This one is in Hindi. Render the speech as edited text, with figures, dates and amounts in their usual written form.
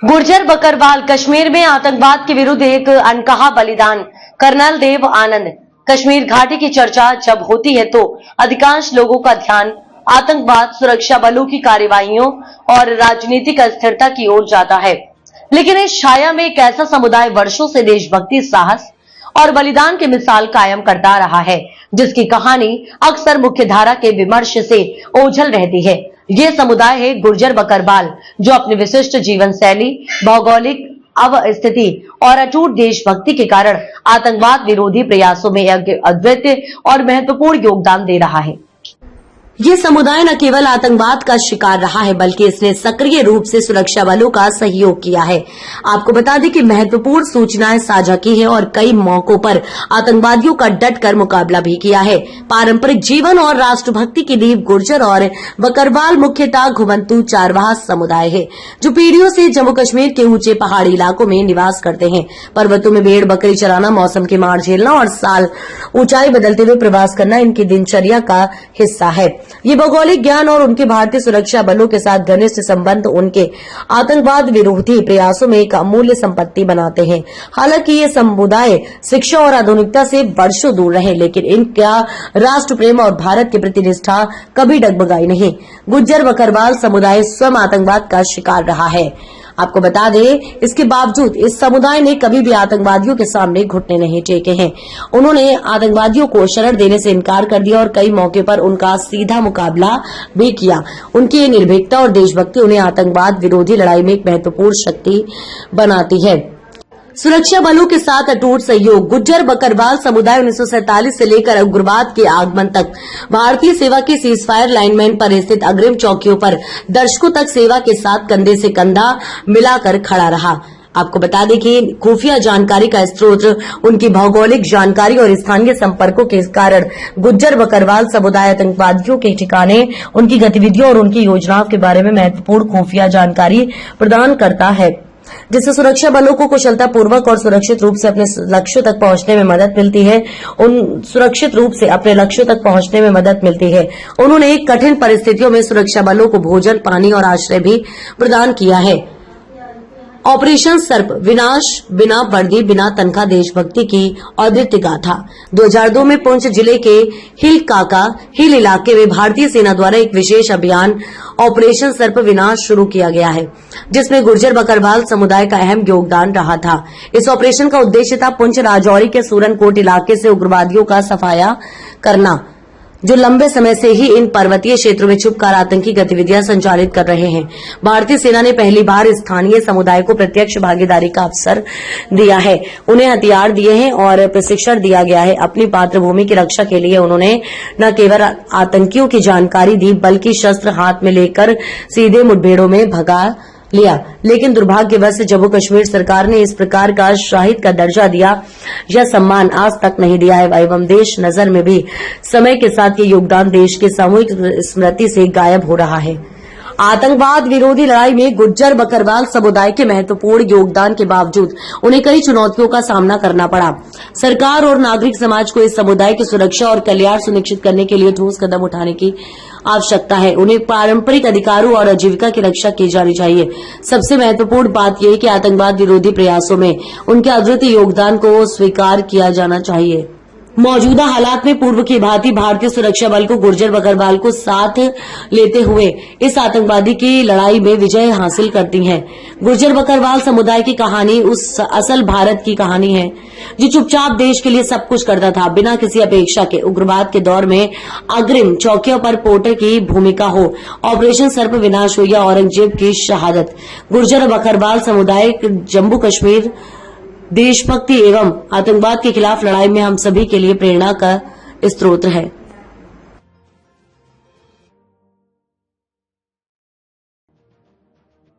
गुर्जर बकरवाल कश्मीर में आतंकवाद के विरुद्ध एक अनकहा बलिदान। कर्नल देव आनंद। कश्मीर घाटी की चर्चा जब होती है तो अधिकांश लोगों का ध्यान आतंकवाद, सुरक्षा बलों की कार्रवाइयों और राजनीतिक अस्थिरता की ओर जाता है। लेकिन इस छाया में एक ऐसा समुदाय वर्षों से देशभक्ति, साहस और बलिदान की मिसाल कायम करता रहा है, जिसकी कहानी अक्सर मुख्यधारा के विमर्श से ओझल रहती है। ये समुदाय है गुर्जर बकरवाल, जो अपनी विशिष्ट जीवन शैली, भौगोलिक अवस्थिति और अटूट देशभक्ति के कारण आतंकवाद विरोधी प्रयासों में अद्वितीय और महत्वपूर्ण योगदान दे रहा है। ये समुदाय न केवल आतंकवाद का शिकार रहा है, बल्कि इसने सक्रिय रूप से सुरक्षा बलों का सहयोग किया है। आपको बता दें कि महत्वपूर्ण सूचनाएं साझा की है और कई मौकों पर आतंकवादियों का डटकर मुकाबला भी किया है। पारंपरिक जीवन और राष्ट्रभक्ति की नींव गुर्जर और बकरवाल मुख्यतः घुमंतू चारवाह समुदाय है, जो पीढ़ियों से जम्मू कश्मीर के ऊंचे पहाड़ी इलाकों में निवास करते हैं। पर्वतों में भेड़ बकरी चराना, मौसम की मार झेलना और साल ऊंचाई बदलते हुए प्रवास करना इनकी दिनचर्या का हिस्सा है। ये भौगोलिक ज्ञान और उनके भारतीय सुरक्षा बलों के साथ घनिष्ठ संबंध उनके आतंकवाद विरोधी प्रयासों में एक अमूल्य संपत्ति बनाते हैं। हालांकि ये समुदाय शिक्षा और आधुनिकता से वर्षों दूर रहे, लेकिन इनका राष्ट्र प्रेम और भारत के प्रति निष्ठा कभी डगमगाई नहीं। गुर्जर बकरवाल समुदाय स्वयं आतंकवाद का शिकार रहा है। आपको बता दें, इसके बावजूद इस समुदाय ने कभी भी आतंकवादियों के सामने घुटने नहीं टेके हैं। उन्होंने आतंकवादियों को शरण देने से इनकार कर दिया और कई मौके पर उनका सीधा मुकाबला भी किया। उनकी ये निर्भीकता और देशभक्ति उन्हें आतंकवाद विरोधी लड़ाई में एक महत्वपूर्ण शक्ति बनाती है। सुरक्षा बलों के साथ अटूट सहयोग। गुर्जर बकरवाल समुदाय 1947 से लेकर उग्रवाद के आगमन तक भारतीय सेवा की सीजफायर लाइनमैन पर स्थित अग्रिम चौकियों पर दशकों तक सेवा के साथ कंधे से कंधा मिलाकर खड़ा रहा। आपको बता दें कि खुफिया जानकारी का स्रोत उनकी भौगोलिक जानकारी और स्थानीय संपर्कों के कारण गुर्जर बकरवाल समुदाय आतंकवादियों के ठिकाने, उनकी गतिविधियों और उनकी योजनाओं के बारे में महत्वपूर्ण खुफिया जानकारी प्रदान करता है, जिससे सुरक्षा बलों को कुशलतापूर्वक और सुरक्षित रूप से अपने लक्ष्यों तक पहुंचने में मदद मिलती है। उन्होंने एक कठिन परिस्थितियों में सुरक्षा बलों को भोजन, पानी और आश्रय भी प्रदान किया है। ऑपरेशन सर्प विनाश, बिना वर्दी, बिना तनख्वाह, देशभक्ति की अद्वितीय गाथा। 2002 में पुंछ जिले के हिल इलाके में भारतीय सेना द्वारा एक विशेष अभियान ऑपरेशन सर्प विनाश शुरू किया गया है, जिसमें गुर्जर बकरवाल समुदाय का अहम योगदान रहा था। इस ऑपरेशन का उद्देश्य था पुंछ राजौरी के सूरनकोट इलाके से उग्रवादियों का सफाया करना, जो लंबे समय से ही इन पर्वतीय क्षेत्रों में छुपकर आतंकी गतिविधियां संचालित कर रहे हैं। भारतीय सेना ने पहली बार स्थानीय समुदाय को प्रत्यक्ष भागीदारी का अवसर दिया है। उन्हें हथियार दिए हैं और प्रशिक्षण दिया गया है। अपनी मातृभूमि की रक्षा के लिए उन्होंने न केवल आतंकियों की जानकारी दी, बल्कि शस्त्र हाथ में लेकर सीधे मुठभेड़ों में भगा लिया। लेकिन दुर्भाग्यवश जम्मू कश्मीर सरकार ने इस प्रकार का शहीद का दर्जा दिया या सम्मान आज तक नहीं दिया है, एवं देश नजर में भी समय के साथ ये योगदान देश की सामूहिक स्मृति से गायब हो रहा है। आतंकवाद विरोधी लड़ाई में गुर्जर बकरवाल समुदाय के महत्वपूर्ण योगदान के बावजूद उन्हें कई चुनौतियों का सामना करना पड़ा। सरकार और नागरिक समाज को इस समुदाय की सुरक्षा और कल्याण सुनिश्चित करने के लिए ठोस कदम उठाने की आवश्यकता है। उन्हें पारंपरिक अधिकारों और आजीविका की रक्षा की जानी चाहिए। सबसे महत्वपूर्ण बात यह है कि आतंकवाद विरोधी प्रयासों में उनके अद्वितीय योगदान को स्वीकार किया जाना चाहिए। मौजूदा हालात में पूर्व की भांति भारतीय सुरक्षा बल को गुर्जर बकरवाल को साथ लेते हुए इस आतंकवादी की लड़ाई में विजय हासिल करती है। गुर्जर बकरवाल समुदाय की कहानी उस असल भारत की कहानी है, जो चुपचाप देश के लिए सब कुछ करता था, बिना किसी अपेक्षा के। उग्रवाद के दौर में अग्रिम चौकियों पर पोर्टर की भूमिका हो, ऑपरेशन सर्प विनाश हो या औरंगजेब की शहादत, गुर्जर बकरवाल समुदाय जम्मू कश्मीर देशभक्ति एवं आतंकवाद के खिलाफ लड़ाई में हम सभी के लिए प्रेरणा का स्रोत है।